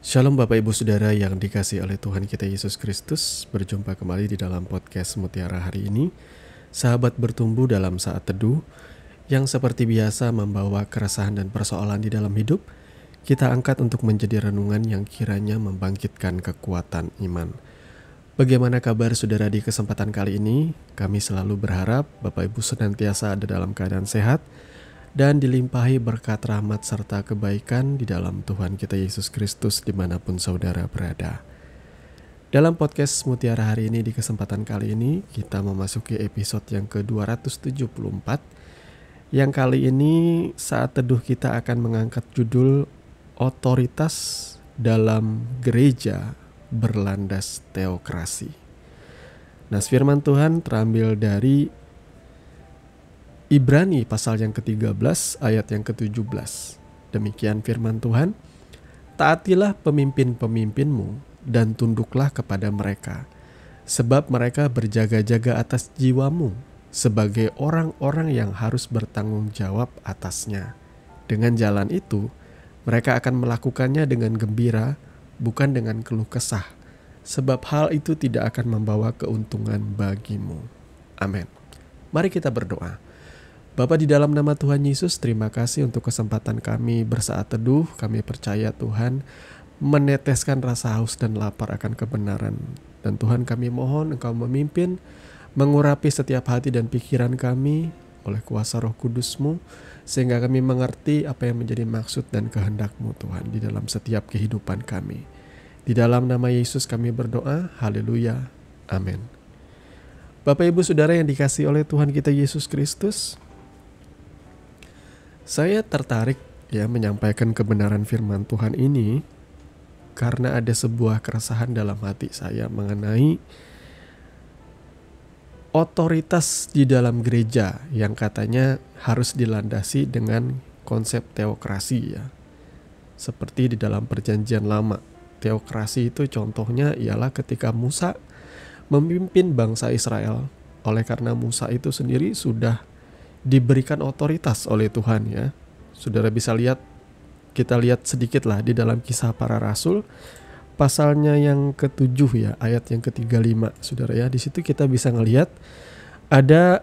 Shalom Bapak Ibu Saudara yang dikasihi oleh Tuhan kita Yesus Kristus. Berjumpa kembali di dalam podcast Mutiara hari ini. Sahabat bertumbuh dalam saat teduh yang seperti biasa membawa keresahan dan persoalan di dalam hidup, kita angkat untuk menjadi renungan yang kiranya membangkitkan kekuatan iman. Bagaimana kabar saudara di kesempatan kali ini? Kami selalu berharap Bapak Ibu senantiasa ada dalam keadaan sehat dan dilimpahi berkat rahmat serta kebaikan di dalam Tuhan kita Yesus Kristus dimanapun saudara berada. Dalam podcast Mutiara hari ini, di kesempatan kali ini kita memasuki episode yang ke-274, yang kali ini saat teduh kita akan mengangkat judul Otoritas dalam Gereja Berlandas Teokrasi. Nah, firman Tuhan terambil dari Ibrani pasal yang ke-13 ayat yang ke-17. Demikian firman Tuhan, "Taatilah pemimpin-pemimpinmu dan tunduklah kepada mereka, sebab mereka berjaga-jaga atas jiwamu sebagai orang-orang yang harus bertanggung jawab atasnya. Dengan jalan itu, mereka akan melakukannya dengan gembira, bukan dengan keluh kesah, sebab hal itu tidak akan membawa keuntungan bagimu." Amin. Mari kita berdoa. Bapa, di dalam nama Tuhan Yesus, terima kasih untuk kesempatan kami bersaat teduh. Kami percaya Tuhan meneteskan rasa haus dan lapar akan kebenaran. Dan Tuhan, kami mohon Engkau memimpin, mengurapi setiap hati dan pikiran kami oleh kuasa Roh Kudus-Mu, sehingga kami mengerti apa yang menjadi maksud dan kehendak-Mu Tuhan di dalam setiap kehidupan kami. Di dalam nama Yesus kami berdoa, haleluya, amin. Bapak Ibu Saudara yang dikasihi oleh Tuhan kita Yesus Kristus, saya tertarik menyampaikan kebenaran firman Tuhan ini karena ada sebuah keresahan dalam hati saya mengenai otoritas di dalam gereja yang katanya harus dilandasi dengan konsep teokrasi ya. Seperti di dalam perjanjian lama, teokrasi itu contohnya ialah ketika Musa memimpin bangsa Israel. Oleh karena Musa itu sendiri sudah diberikan otoritas oleh Tuhan ya. Saudara bisa lihat, kita lihat sedikit lah di dalam Kisah Para Rasul pasalnya yang ke-7 ya, ayat yang ke-35. Saudara ya, di situ kita bisa ngelihat ada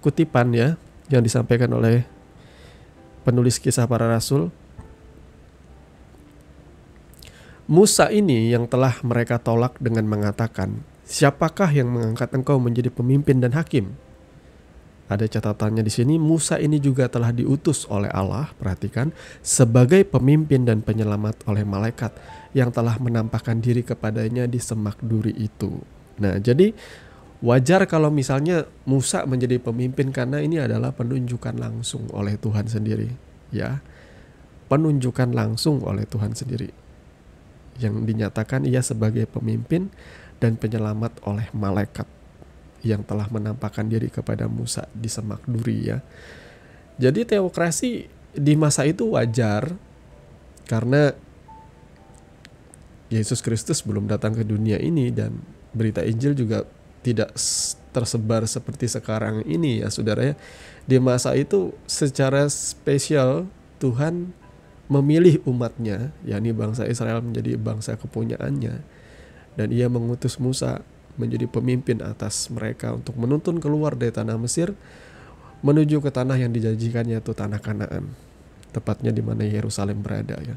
kutipan ya yang disampaikan oleh penulis Kisah Para Rasul. Musa ini yang telah mereka tolak dengan mengatakan, "Siapakah yang mengangkat engkau menjadi pemimpin dan hakim?" Ada catatannya di sini, Musa ini juga telah diutus oleh Allah, perhatikan, sebagai pemimpin dan penyelamat oleh malaikat yang telah menampakkan diri kepadanya di semak duri itu. Nah, jadi wajar kalau misalnya Musa menjadi pemimpin karena ini adalah penunjukan langsung oleh Tuhan sendiri, ya. Penunjukan langsung oleh Tuhan sendiri. Yang dinyatakan ia sebagai pemimpin dan penyelamat oleh malaikat yang telah menampakkan diri kepada Musa di semak duri ya. Jadi teokrasi di masa itu wajar karena Yesus Kristus belum datang ke dunia ini dan berita Injil juga tidak tersebar seperti sekarang ini ya saudara ya. Di masa itu secara spesial Tuhan memilih umatnya, yakni bangsa Israel menjadi bangsa kepunyaannya, dan ia mengutus Musa menjadi pemimpin atas mereka untuk menuntun keluar dari tanah Mesir menuju ke tanah yang dijanjikannya, yaitu tanah Kanaan, tepatnya di mana Yerusalem berada ya.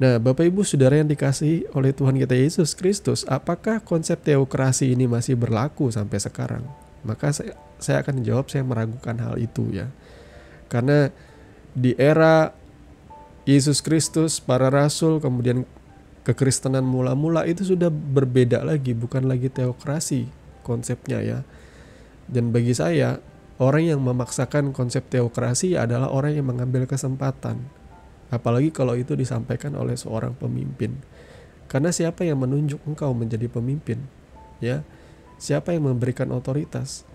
Nah, Bapak Ibu Saudara yang dikasihi oleh Tuhan kita Yesus Kristus, apakah konsep teokrasi ini masih berlaku sampai sekarang? Maka saya akan jawab, saya meragukan hal itu ya. Karena di era Yesus Kristus, para rasul, kemudian kekristenan mula-mula itu sudah berbeda lagi, bukan lagi teokrasi konsepnya ya. Dan bagi saya, orang yang memaksakan konsep teokrasi adalah orang yang mengambil kesempatan. Apalagi kalau itu disampaikan oleh seorang pemimpin. Karena siapa yang menunjuk engkau menjadi pemimpin? Ya, siapa yang memberikan otoritas?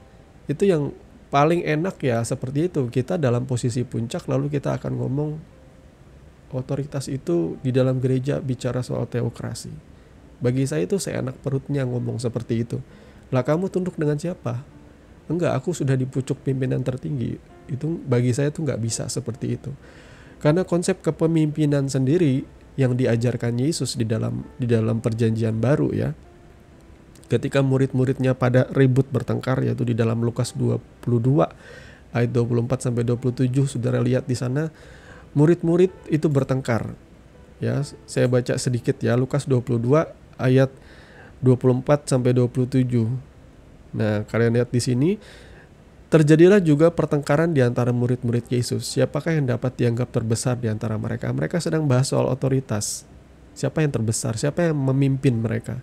Itu yang paling enak ya, seperti itu. Kita dalam posisi puncak lalu kita akan ngomong otoritas itu di dalam gereja bicara soal teokrasi. Bagi saya itu seenak perutnya ngomong seperti itu. Lah kamu tunduk dengan siapa? Enggak, aku sudah di pucuk pimpinan tertinggi. Itu bagi saya tuh nggak bisa seperti itu. Karena konsep kepemimpinan sendiri yang diajarkan Yesus di dalam perjanjian baru ya. Ketika murid-muridnya pada ribut bertengkar, yaitu di dalam Lukas 22 ayat 24 sampai 27, saudara lihat di sana murid-murid itu bertengkar. Ya, saya baca sedikit ya, Lukas 22 ayat 24 sampai 27. Nah, kalian lihat di sini, terjadilah juga pertengkaran di antara murid-murid Yesus. Siapakah yang dapat dianggap terbesar di antara mereka? Mereka sedang bahas soal otoritas. Siapa yang terbesar? Siapa yang memimpin mereka?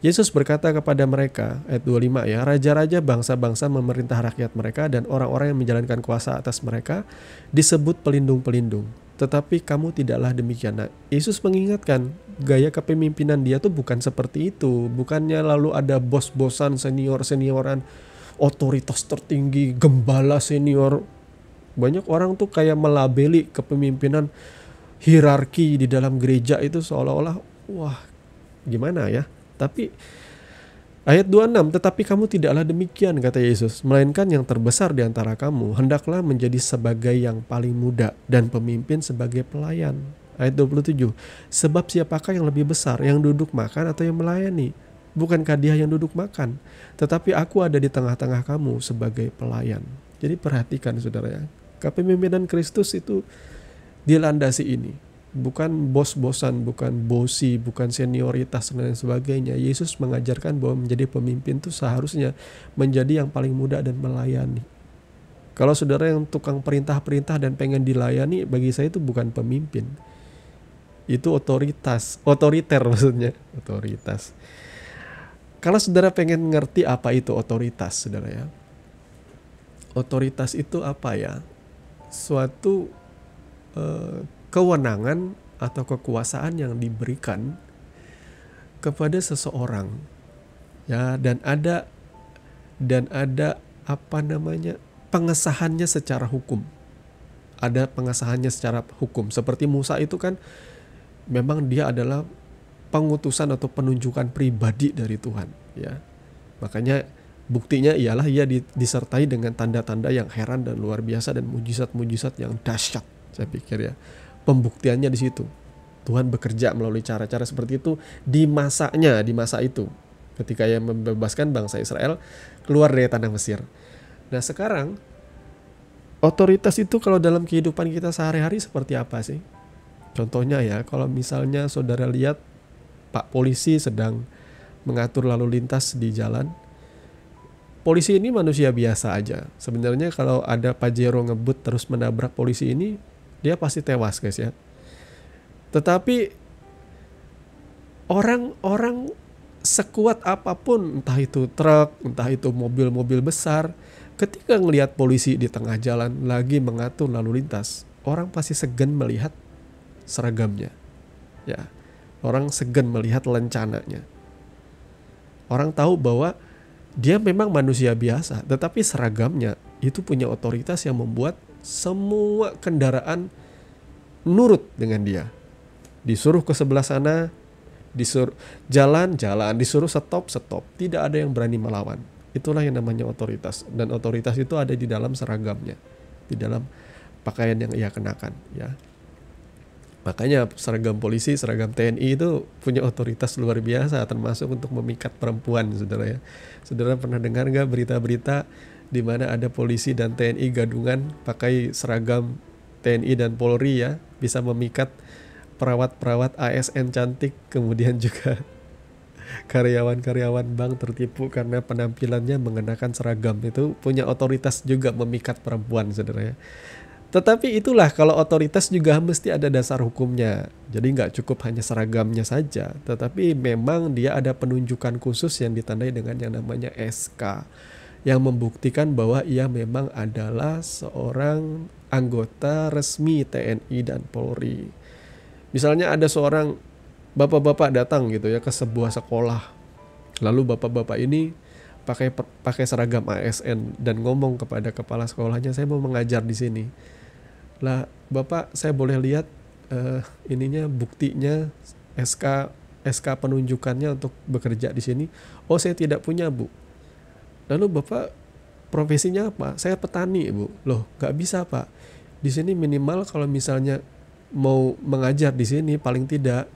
Yesus berkata kepada mereka, ayat 25 ya, raja-raja bangsa-bangsa memerintah rakyat mereka dan orang-orang yang menjalankan kuasa atas mereka disebut pelindung-pelindung. Tetapi kamu tidaklah demikian. Nah, Yesus mengingatkan gaya kepemimpinan dia tuh bukan seperti itu. Bukannya lalu ada bos-bosan, senior-senioran, otoritas tertinggi, gembala senior. Banyak orang tuh kayak melabeli kepemimpinan hierarki di dalam gereja itu seolah-olah wah gimana ya. Tapi ayat 26, tetapi kamu tidaklah demikian, kata Yesus, melainkan yang terbesar di antara kamu hendaklah menjadi sebagai yang paling muda dan pemimpin sebagai pelayan. Ayat 27, sebab siapakah yang lebih besar, yang duduk makan atau yang melayani? Bukankah dia yang duduk makan? Tetapi aku ada di tengah-tengah kamu sebagai pelayan. Jadi perhatikan saudara ya, kepemimpinan Kristus itu dilandasi ini. Bukan bos-bosan, bukan bosi, bukan senioritas dan lain sebagainya. Yesus mengajarkan bahwa menjadi pemimpin itu seharusnya menjadi yang paling muda dan melayani. Kalau saudara yang tukang perintah-perintah dan pengen dilayani, bagi saya itu bukan pemimpin. Itu otoriter maksudnya, otoritas. Kalau saudara pengen ngerti apa itu otoritas, saudara ya. Otoritas itu apa ya? Suatu kewenangan atau kekuasaan yang diberikan kepada seseorang ya, dan ada pengesahannya secara hukum. Ada pengesahannya secara hukum. Seperti Musa itu kan memang dia adalah pengutusan atau penunjukan pribadi dari Tuhan ya. Makanya buktinya ialah ia disertai dengan tanda-tanda yang heran dan luar biasa dan mujizat-mujizat yang dahsyat, saya pikir ya. Pembuktiannya di situ. Tuhan bekerja melalui cara-cara seperti itu di masa itu. Ketika ia membebaskan bangsa Israel keluar dari tanah Mesir. Nah sekarang, otoritas itu kalau dalam kehidupan kita sehari-hari seperti apa sih? Contohnya ya, kalau misalnya saudara lihat Pak Polisi sedang mengatur lalu lintas di jalan. Polisi ini manusia biasa aja. Sebenarnya kalau ada Pajero ngebut terus menabrak polisi ini, dia pasti tewas guys ya. Tetapi orang-orang sekuat apapun, entah itu truk, entah itu mobil-mobil besar, ketika ngelihat polisi di tengah jalan lagi mengatur lalu lintas, orang pasti segan melihat seragamnya. Ya, orang segan melihat lencananya. Orang tahu bahwa dia memang manusia biasa, tetapi seragamnya itu punya otoritas yang membuat semua kendaraan nurut dengan dia. Disuruh ke sebelah sana, disuruh jalan, disuruh stop. Tidak ada yang berani melawan. Itulah yang namanya otoritas. Dan otoritas itu ada di dalam seragamnya, di dalam pakaian yang ia kenakan ya. Makanya seragam polisi, seragam TNI itu punya otoritas luar biasa, termasuk untuk memikat perempuan, saudara ya. Saudara pernah dengar nggak berita-berita di mana ada polisi dan TNI gadungan pakai seragam TNI dan Polri ya, bisa memikat perawat-perawat ASN cantik, kemudian juga karyawan-karyawan bank tertipu karena penampilannya mengenakan seragam. Itu punya otoritas juga memikat perempuan, saudara ya. Tetapi itulah, kalau otoritas juga mesti ada dasar hukumnya. Jadi nggak cukup hanya seragamnya saja, tetapi memang dia ada penunjukan khusus yang ditandai dengan yang namanya SK, yang membuktikan bahwa ia memang adalah seorang anggota resmi TNI dan Polri. Misalnya ada seorang bapak-bapak datang gitu ya ke sebuah sekolah, lalu bapak-bapak ini pakai seragam ASN dan ngomong kepada kepala sekolahnya, saya mau mengajar di sini. Lah, Bapak, saya boleh lihat ininya, buktinya, SK penunjukannya untuk bekerja di sini. Oh, saya tidak punya, Bu. Lalu Bapak profesinya apa? Saya petani, Bu. Loh, nggak bisa, Pak. Di sini minimal kalau misalnya mau mengajar di sini, paling tidak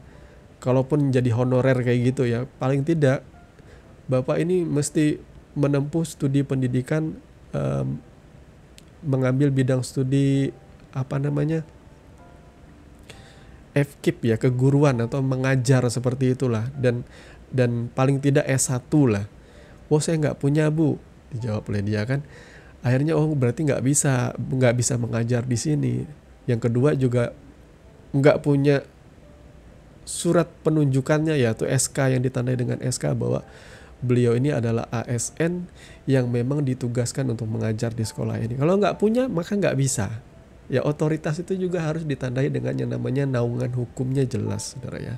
kalaupun jadi honorer kayak gitu ya, paling tidak Bapak ini mesti menempuh studi pendidikan, em, mengambil bidang studi apa namanya, FKIP ya, keguruan atau mengajar seperti itulah, dan paling tidak S1 lah. Oh saya nggak punya bu, dijawab oleh dia kan. Akhirnya oh berarti nggak bisa mengajar di sini. Yang kedua juga nggak punya surat penunjukannya, yaitu SK yang ditandai dengan SK bahwa beliau ini adalah ASN yang memang ditugaskan untuk mengajar di sekolah ini. Kalau nggak punya maka nggak bisa. Ya otoritas itu juga harus ditandai dengan yang namanya naungan hukumnya jelas, saudara ya.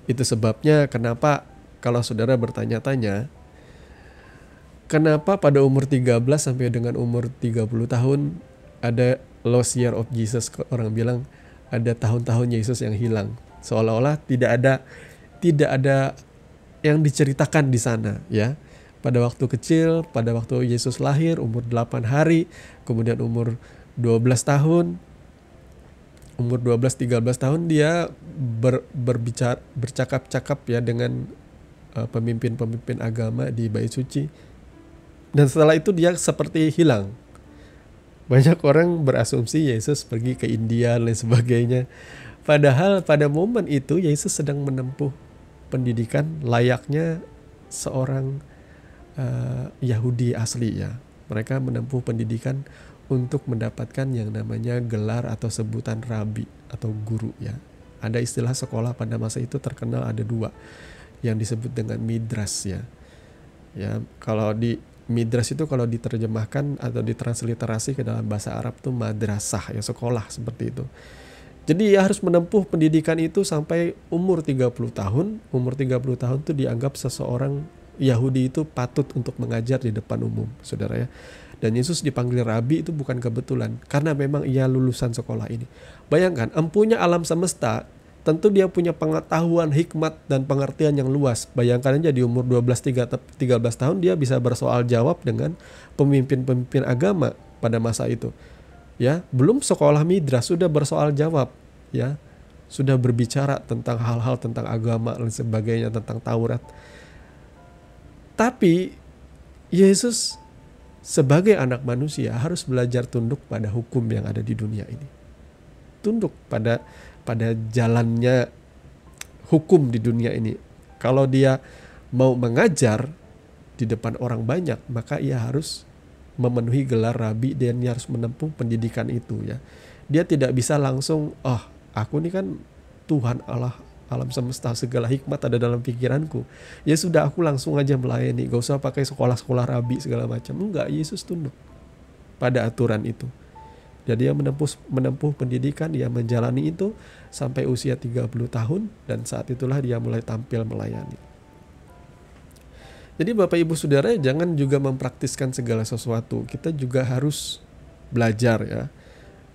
Itu sebabnya kenapa kalau saudara bertanya-tanya, kenapa pada umur 13 sampai dengan umur 30 tahun ada lost year of Jesus, orang bilang ada tahun-tahun Yesus yang hilang. Seolah-olah tidak ada yang diceritakan di sana ya. Pada waktu kecil, pada waktu Yesus lahir umur 8 hari, kemudian umur 12 tahun, umur 12-13 tahun dia bercakap-cakap ya dengan pemimpin-pemimpin agama di Bait Suci. Dan setelah itu dia seperti hilang. Banyak orang berasumsi Yesus pergi ke India dan lain sebagainya. Padahal pada momen itu Yesus sedang menempuh pendidikan layaknya seorang Yahudi asli ya. Mereka menempuh pendidikan untuk mendapatkan yang namanya gelar atau sebutan rabi atau guru ya. Ada istilah sekolah pada masa itu terkenal, ada dua yang disebut dengan midras ya. Ya, kalau di midras itu kalau diterjemahkan atau ditransliterasi ke dalam bahasa Arab tuh madrasah ya, sekolah seperti itu. Jadi ya harus menempuh pendidikan itu sampai umur 30 tahun. Umur 30 tahun itu dianggap seseorang Yahudi itu patut untuk mengajar di depan umum, saudara ya. Dan Yesus dipanggil rabi itu bukan kebetulan, karena memang ia lulusan sekolah ini. Bayangkan, empunya alam semesta, tentu dia punya pengetahuan, hikmat, dan pengertian yang luas. Bayangkan aja di umur 12-13 tahun dia bisa bersoal jawab dengan pemimpin-pemimpin agama pada masa itu. Ya, belum sekolah midras sudah bersoal jawab, ya. Sudah berbicara tentang hal-hal tentang agama dan sebagainya, tentang Taurat. Tapi Yesus sebagai anak manusia harus belajar tunduk pada hukum yang ada di dunia ini. Tunduk pada jalannya hukum di dunia ini. Kalau dia mau mengajar di depan orang banyak, maka ia harus memenuhi gelar rabi dan dia harus menempuh pendidikan itu ya. Dia tidak bisa langsung, oh aku ini kan Tuhan Allah alam semesta, segala hikmat ada dalam pikiranku. Ya sudah aku langsung aja melayani, gak usah pakai sekolah-sekolah rabi segala macam. Enggak, Yesus tunduk pada aturan itu. Jadi dia menempuh pendidikan, dia menjalani itu sampai usia 30 tahun dan saat itulah dia mulai tampil melayani. Jadi Bapak Ibu Saudara jangan juga mempraktiskan segala sesuatu. Kita juga harus belajar ya.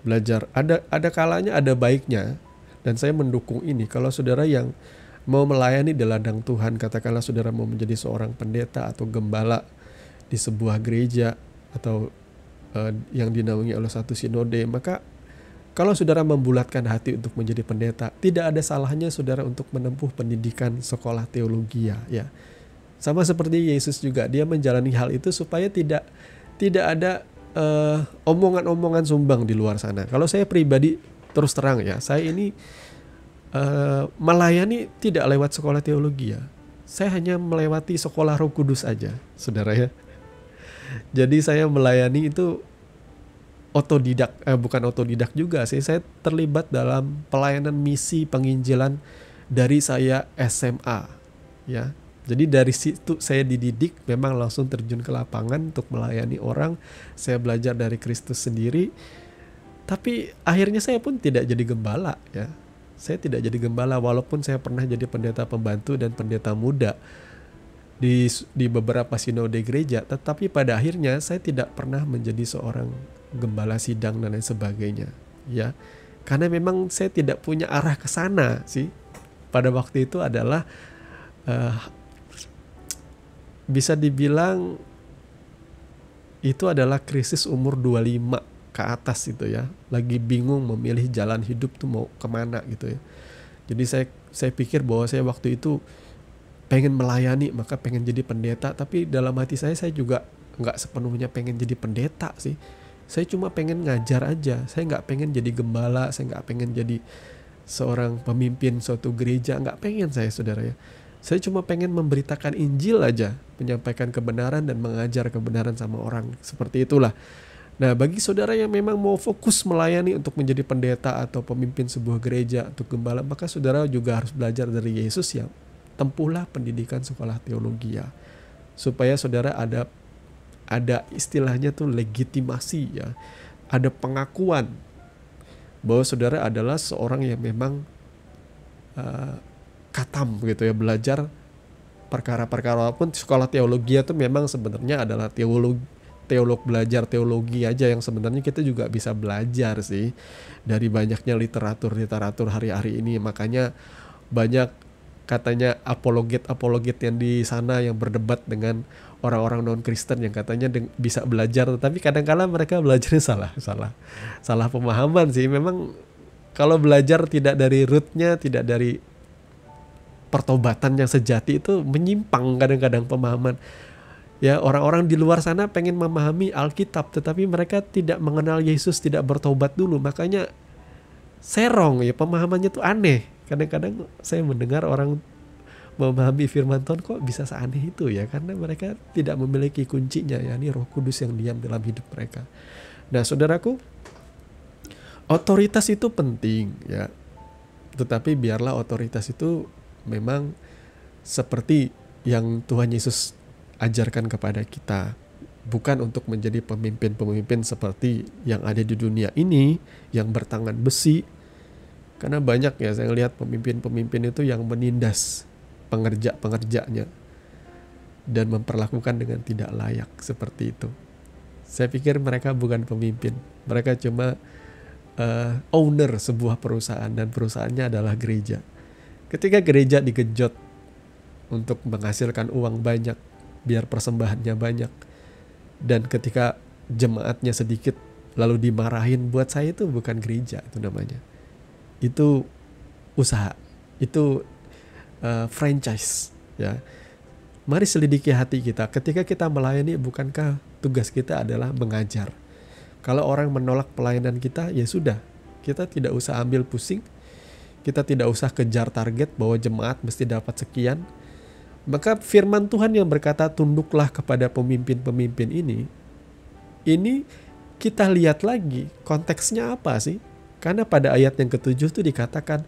Belajar. Ada kalanya ada baiknya. Dan saya mendukung ini. Kalau saudara yang mau melayani di ladang Tuhan, katakanlah saudara mau menjadi seorang pendeta atau gembala di sebuah gereja atau yang dinaungi oleh satu sinode, maka kalau saudara membulatkan hati untuk menjadi pendeta, tidak ada salahnya saudara untuk menempuh pendidikan sekolah teologi ya. Sama seperti Yesus juga, dia menjalani hal itu supaya tidak ada omongan-omongan sumbang di luar sana. Kalau saya pribadi terus terang ya, saya ini melayani tidak lewat sekolah teologi ya. Saya hanya melewati sekolah Roh Kudus aja, saudara ya. Jadi saya melayani itu otodidak, bukan otodidak juga sih. Saya terlibat dalam pelayanan misi penginjilan dari saya SMA ya. Jadi dari situ saya dididik memang langsung terjun ke lapangan untuk melayani orang. Saya belajar dari Kristus sendiri. Tapi akhirnya saya pun tidak jadi gembala ya. Saya tidak jadi gembala walaupun saya pernah jadi pendeta pembantu dan pendeta muda di beberapa sinode gereja. Tetapi pada akhirnya saya tidak pernah menjadi seorang gembala sidang dan lain sebagainya ya. Karena memang saya tidak punya arah ke sana sih. Pada waktu itu adalah bisa dibilang itu adalah krisis umur 25 ke atas gitu ya, lagi bingung memilih jalan hidup tuh mau kemana gitu ya. Jadi saya pikir bahwa saya waktu itu pengen melayani, maka pengen jadi pendeta, tapi dalam hati saya juga nggak sepenuhnya pengen jadi pendeta sih. Saya cuma pengen ngajar aja, saya nggak pengen jadi gembala, saya nggak pengen jadi seorang pemimpin suatu gereja, nggak pengen saya, saudara ya. Saya cuma pengen memberitakan Injil aja, menyampaikan kebenaran dan mengajar kebenaran sama orang, seperti itulah. Nah, bagi saudara yang memang mau fokus melayani untuk menjadi pendeta atau pemimpin sebuah gereja atau gembala, maka saudara juga harus belajar dari Yesus ya. Tempuhlah pendidikan sekolah teologi ya, supaya saudara ada istilahnya tuh legitimasi ya, ada pengakuan bahwa saudara adalah seorang yang memang katam gitu ya, belajar perkara-perkara. Walaupun sekolah teologi itu memang sebenarnya adalah teolog belajar teologi aja, yang sebenarnya kita juga bisa belajar sih dari banyaknya literatur hari-hari ini. Makanya banyak katanya apologet yang di sana yang berdebat dengan orang-orang non-Kristen yang katanya bisa belajar, tapi kadang-kala mereka belajarnya salah pemahaman sih. Memang kalau belajar tidak dari rootnya, tidak dari pertobatan yang sejati, itu menyimpang kadang-kadang pemahaman. Ya, orang-orang di luar sana pengen memahami Alkitab, tetapi mereka tidak mengenal Yesus, tidak bertobat dulu. Makanya serong ya, pemahamannya tuh aneh. Kadang-kadang saya mendengar orang memahami firman Tuhan kok bisa seaneh itu ya, karena mereka tidak memiliki kuncinya, yakni Roh Kudus yang diam dalam hidup mereka. Nah, saudaraku, otoritas itu penting ya. Tetapi biarlah otoritas itu memang seperti yang Tuhan Yesus ajarkan kepada kita, bukan untuk menjadi pemimpin-pemimpin seperti yang ada di dunia ini yang bertangan besi. Karena banyak ya saya lihat pemimpin-pemimpin itu yang menindas pengerja-pengerjanya dan memperlakukan dengan tidak layak seperti itu. Saya pikir mereka bukan pemimpin, mereka cuma owner sebuah perusahaan, dan perusahaannya adalah gereja. Ketika gereja digenjot untuk menghasilkan uang banyak, biar persembahannya banyak, dan ketika jemaatnya sedikit lalu dimarahin, buat saya itu bukan gereja, itu namanya. Itu usaha, itu franchise ya. Mari selidiki hati kita. Ketika kita melayani, bukankah tugas kita adalah mengajar? Kalau orang menolak pelayanan kita, ya sudah, kita tidak usah ambil pusing, kita tidak usah kejar target bahwa jemaat mesti dapat sekian. Maka firman Tuhan yang berkata tunduklah kepada pemimpin-pemimpin ini kita lihat lagi konteksnya apa sih? Karena pada ayat yang ke-7 itu dikatakan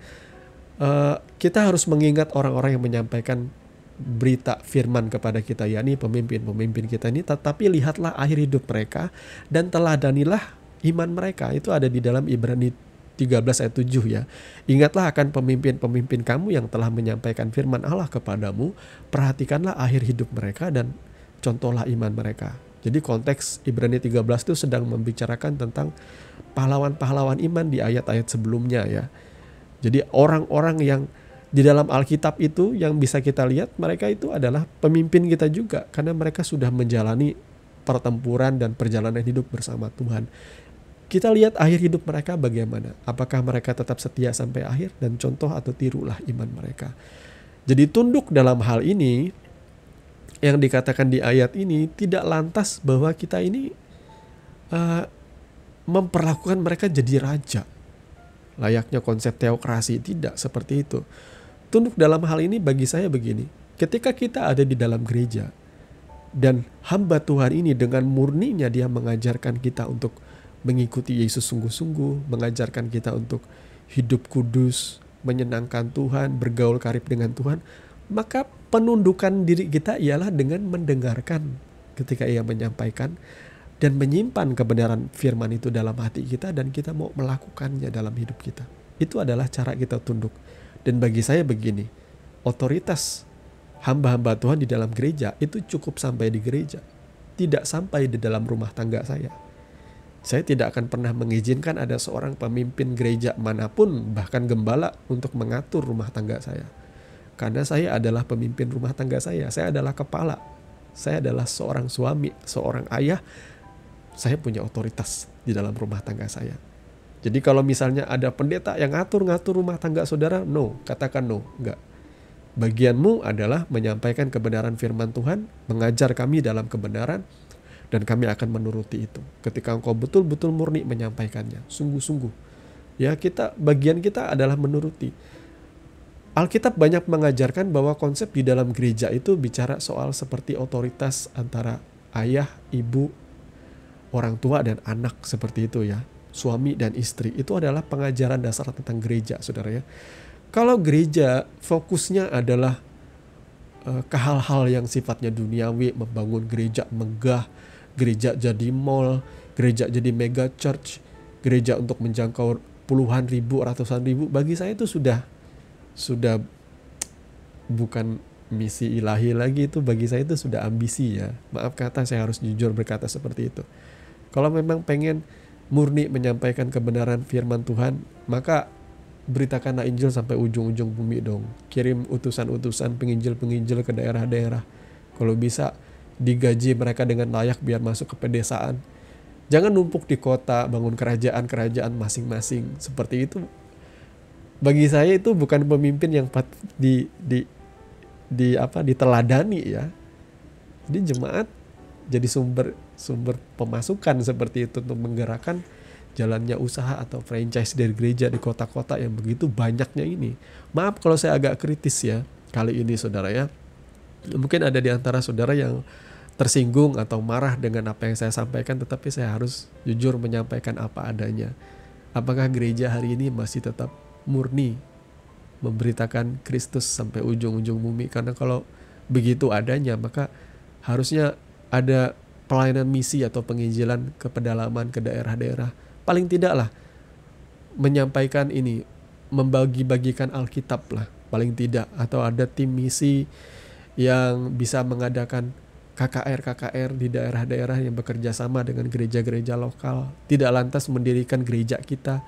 kita harus mengingat orang-orang yang menyampaikan berita firman kepada kita, yakni pemimpin-pemimpin kita ini, tetapi lihatlah akhir hidup mereka dan teladanilah iman mereka. Itu ada di dalam Ibrani 13 ayat 7 ya. Ingatlah akan pemimpin-pemimpin kamu yang telah menyampaikan firman Allah kepadamu, perhatikanlah akhir hidup mereka dan contohlah iman mereka. Jadi konteks Ibrani 13 itu sedang membicarakan tentang pahlawan-pahlawan iman di ayat-ayat sebelumnya ya. Jadi orang-orang yang di dalam Alkitab itu yang bisa kita lihat, mereka itu adalah pemimpin kita juga, karena mereka sudah menjalani pertempuran dan perjalanan hidup bersama Tuhan. Kita lihat akhir hidup mereka bagaimana. Apakah mereka tetap setia sampai akhir, dan contoh atau tirulah iman mereka. Jadi tunduk dalam hal ini yang dikatakan di ayat ini tidak lantas bahwa kita ini memperlakukan mereka jadi raja. Layaknya konsep teokrasi, tidak seperti itu. Tunduk dalam hal ini bagi saya begini. Ketika kita ada di dalam gereja dan hamba Tuhan ini dengan murninya dia mengajarkan kita untuk mengikuti Yesus sungguh-sungguh, mengajarkan kita untuk hidup kudus, menyenangkan Tuhan, bergaul karib dengan Tuhan, maka penundukan diri kita ialah dengan mendengarkan ketika ia menyampaikan dan menyimpan kebenaran firman itu dalam hati kita, dan kita mau melakukannya dalam hidup kita. Itu adalah cara kita tunduk. Dan bagi saya begini, otoritas hamba-hamba Tuhan di dalam gereja itu cukup sampai di gereja, tidak sampai di dalam rumah tangga saya. Saya tidak akan pernah mengizinkan ada seorang pemimpin gereja manapun, bahkan gembala, untuk mengatur rumah tangga saya. Karena saya adalah pemimpin rumah tangga saya adalah kepala. Saya adalah seorang suami, seorang ayah. saya punya otoritas di dalam rumah tangga saya. Jadi kalau misalnya ada pendeta yang ngatur rumah tangga saudara, no, katakan no, enggak. Bagianmu adalah menyampaikan kebenaran firman Tuhan, mengajar kami dalam kebenaran, dan kami akan menuruti itu. Ketika engkau betul-betul murni menyampaikannya, sungguh-sungguh. Ya, bagian kita adalah menuruti. Alkitab banyak mengajarkan bahwa konsep di dalam gereja itu bicara soal seperti otoritas antara ayah, ibu, orang tua dan anak, seperti itu ya. Suami dan istri, itu adalah pengajaran dasar tentang gereja, saudara ya. Kalau gereja fokusnya adalah ke hal-hal yang sifatnya duniawi, membangun gereja megah, gereja jadi mall, gereja jadi mega church, gereja untuk menjangkau puluhan ribu, ratusan ribu, bagi saya itu sudah bukan misi ilahi lagi, itu bagi saya itu sudah ambisi ya. Maaf kata, saya harus jujur berkata seperti itu. Kalau memang pengen murni menyampaikan kebenaran firman Tuhan, maka beritakanlah Injil sampai ujung-ujung bumi dong. Kirim utusan-utusan penginjil-penginjil ke daerah-daerah. Kalau bisa digaji mereka dengan layak biar masuk ke pedesaan. Jangan numpuk di kota, bangun kerajaan-kerajaan masing-masing. Seperti itu. Bagi saya itu bukan pemimpin yang patut diteladani ya. Jadi jemaat jadi sumber pemasukan seperti itu untuk menggerakkan jalannya usaha atau franchise dari gereja di kota-kota yang begitu banyaknya ini. Maaf kalau saya agak kritis ya kali ini saudara ya. Mungkin ada di antara saudara yang tersinggung atau marah dengan apa yang saya sampaikan, tetapi saya harus jujur menyampaikan apa adanya. Apakah gereja hari ini masih tetap murni memberitakan Kristus sampai ujung-ujung bumi? Karena kalau begitu adanya, maka harusnya ada pelayanan misi atau penginjilan ke pedalaman, ke daerah-daerah. Paling tidak lah menyampaikan ini, membagi-bagikan Alkitab lah paling tidak, atau ada tim misi yang bisa mengadakan KKR di daerah-daerah yang bekerja sama dengan gereja-gereja lokal, tidak lantas mendirikan gereja kita.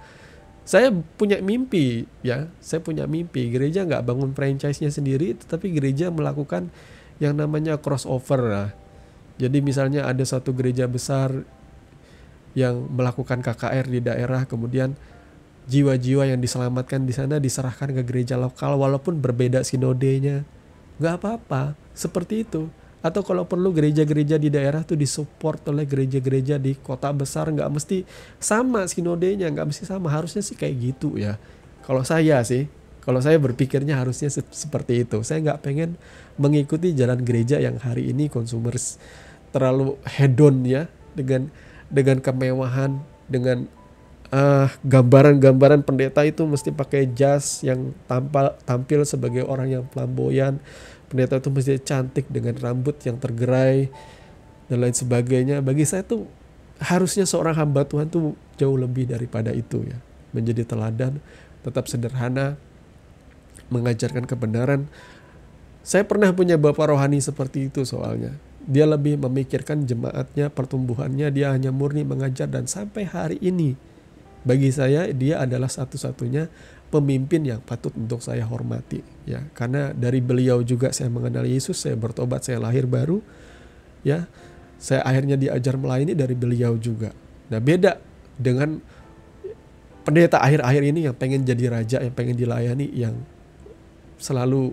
Saya punya mimpi ya, gereja nggak bangun franchise-nya sendiri, tetapi gereja melakukan yang namanya crossover lah. Jadi misalnya ada satu gereja besar yang melakukan KKR di daerah, kemudian jiwa-jiwa yang diselamatkan di sana diserahkan ke gereja lokal walaupun berbeda sinodenya, nggak apa-apa, seperti itu. Atau kalau perlu gereja-gereja di daerah tuh disupport oleh gereja-gereja di kota besar, nggak mesti sama sinodenya, nggak mesti sama, harusnya sih kayak gitu ya. Kalau saya berpikirnya harusnya seperti itu. Saya nggak pengen mengikuti jalan gereja yang hari ini consumers terlalu hedon ya, dengan kemewahan, dengan gambaran-gambaran pendeta itu mesti pakai jas yang tampil sebagai orang yang flamboyan. Pendeta itu mesti cantik dengan rambut yang tergerai dan lain sebagainya. Bagi saya tuh harusnya seorang hamba Tuhan tuh jauh lebih daripada itu ya. Menjadi teladan, tetap sederhana, mengajarkan kebenaran. Saya pernah punya bapak rohani seperti itu soalnya. Dia lebih memikirkan jemaatnya, pertumbuhannya, dia hanya murni mengajar, dan sampai hari ini bagi saya dia adalah satu-satunya pemimpin yang patut untuk saya hormati ya, karena dari beliau juga saya mengenal Yesus, saya bertobat, saya lahir baru ya, saya akhirnya diajar melayani dari beliau juga. Nah, beda dengan pendeta akhir-akhir ini yang pengen jadi raja, yang pengen dilayani, yang selalu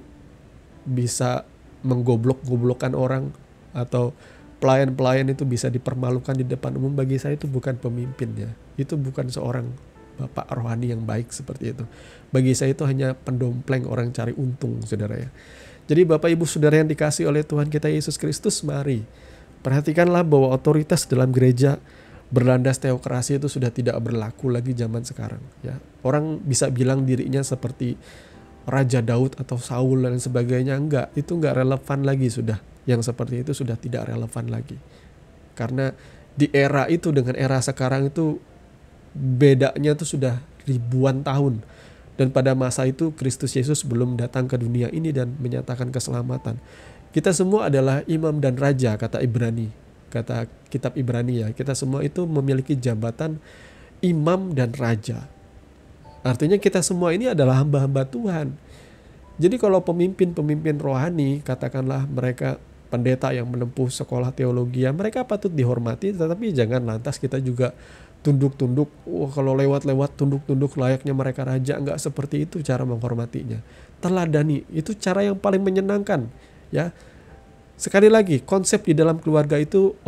bisa menggoblok-goblokkan orang, atau pelayan-pelayan itu bisa dipermalukan di depan umum. Bagi saya itu bukan pemimpin ya. Itu bukan seorang bapak rohani yang baik seperti itu. Bagi saya itu hanya pendompleng orang cari untung, saudara ya. Jadi Bapak Ibu Saudara yang dikasihi oleh Tuhan kita Yesus Kristus, mari perhatikanlah bahwa otoritas dalam gereja berlandas teokrasi itu sudah tidak berlaku lagi zaman sekarang ya. Orang bisa bilang dirinya seperti Raja Daud atau Saul dan sebagainya, enggak, itu enggak relevan lagi sudah. Yang seperti itu sudah tidak relevan lagi. Karena di era itu dengan era sekarang itu bedanya itu sudah ribuan tahun. Dan pada masa itu Kristus Yesus belum datang ke dunia ini dan menyatakan keselamatan. Kita semua adalah imam dan raja, kata kitab Ibrani ya. Kita semua itu memiliki jabatan imam dan raja. Artinya kita semua ini adalah hamba-hamba Tuhan. Jadi kalau pemimpin-pemimpin rohani, katakanlah mereka pendeta yang menempuh sekolah teologi, mereka patut dihormati, tetapi jangan lantas kita juga tunduk-tunduk. Kalau lewat-lewat tunduk-tunduk layaknya mereka raja. Enggak seperti itu cara menghormatinya. Teladani, itu cara yang paling menyenangkan ya. Sekali lagi, konsep di dalam keluarga itu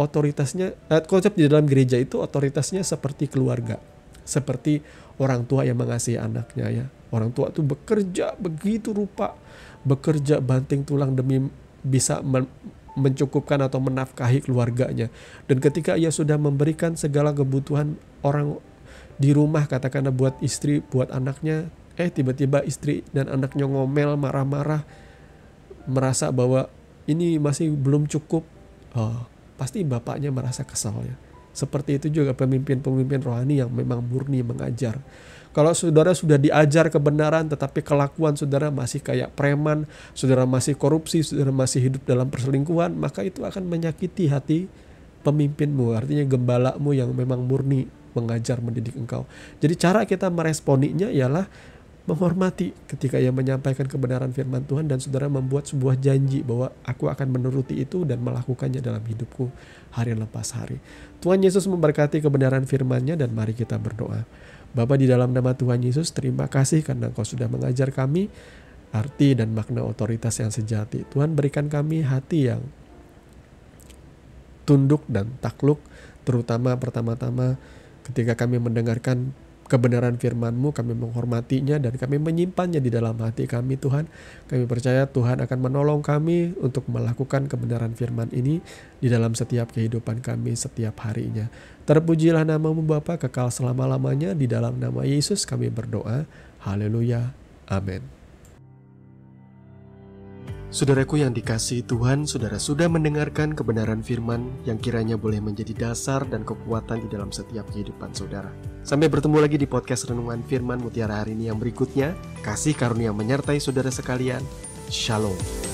konsep di dalam gereja itu otoritasnya seperti keluarga, seperti orang tua yang mengasihi anaknya ya. Orang tua itu bekerja begitu rupa, bekerja banting tulang demi bisa mencukupkan atau menafkahi keluarganya. Dan ketika ia sudah memberikan segala kebutuhan orang di rumah, katakanlah buat istri, buat anaknya, tiba-tiba istri dan anaknya ngomel, marah-marah, merasa bahwa ini masih belum cukup, pasti bapaknya merasa kesal ya. Seperti itu juga pemimpin-pemimpin rohani yang memang murni mengajar. Kalau saudara sudah diajar kebenaran tetapi kelakuan saudara masih kayak preman, saudara masih korupsi, saudara masih hidup dalam perselingkuhan, maka itu akan menyakiti hati pemimpinmu, artinya gembalamu yang memang murni mengajar, mendidik engkau. Jadi cara kita meresponinya ialah menghormati ketika ia menyampaikan kebenaran firman Tuhan, dan saudara membuat sebuah janji bahwa aku akan menuruti itu dan melakukannya dalam hidupku hari lepas hari. Tuhan Yesus memberkati kebenaran firman-Nya, dan mari kita berdoa. Bapa, di dalam nama Tuhan Yesus, terima kasih karena Engkau sudah mengajar kami arti dan makna otoritas yang sejati. Tuhan, berikan kami hati yang tunduk dan takluk, terutama pertama-tama ketika kami mendengarkan kebenaran firman-Mu, kami menghormatinya dan kami menyimpannya di dalam hati kami. Tuhan, kami percaya Tuhan akan menolong kami untuk melakukan kebenaran firman ini di dalam setiap kehidupan kami setiap harinya. Terpujilah nama-Mu Bapa kekal selama-lamanya. Di dalam nama Yesus kami berdoa. Haleluya. Amin. Saudaraku yang dikasihi Tuhan, saudara sudah mendengarkan kebenaran firman yang kiranya boleh menjadi dasar dan kekuatan di dalam setiap kehidupan saudara. Sampai bertemu lagi di podcast Renungan Firman Mutiara hari ini yang berikutnya. Kasih karunia menyertai saudara sekalian. Shalom.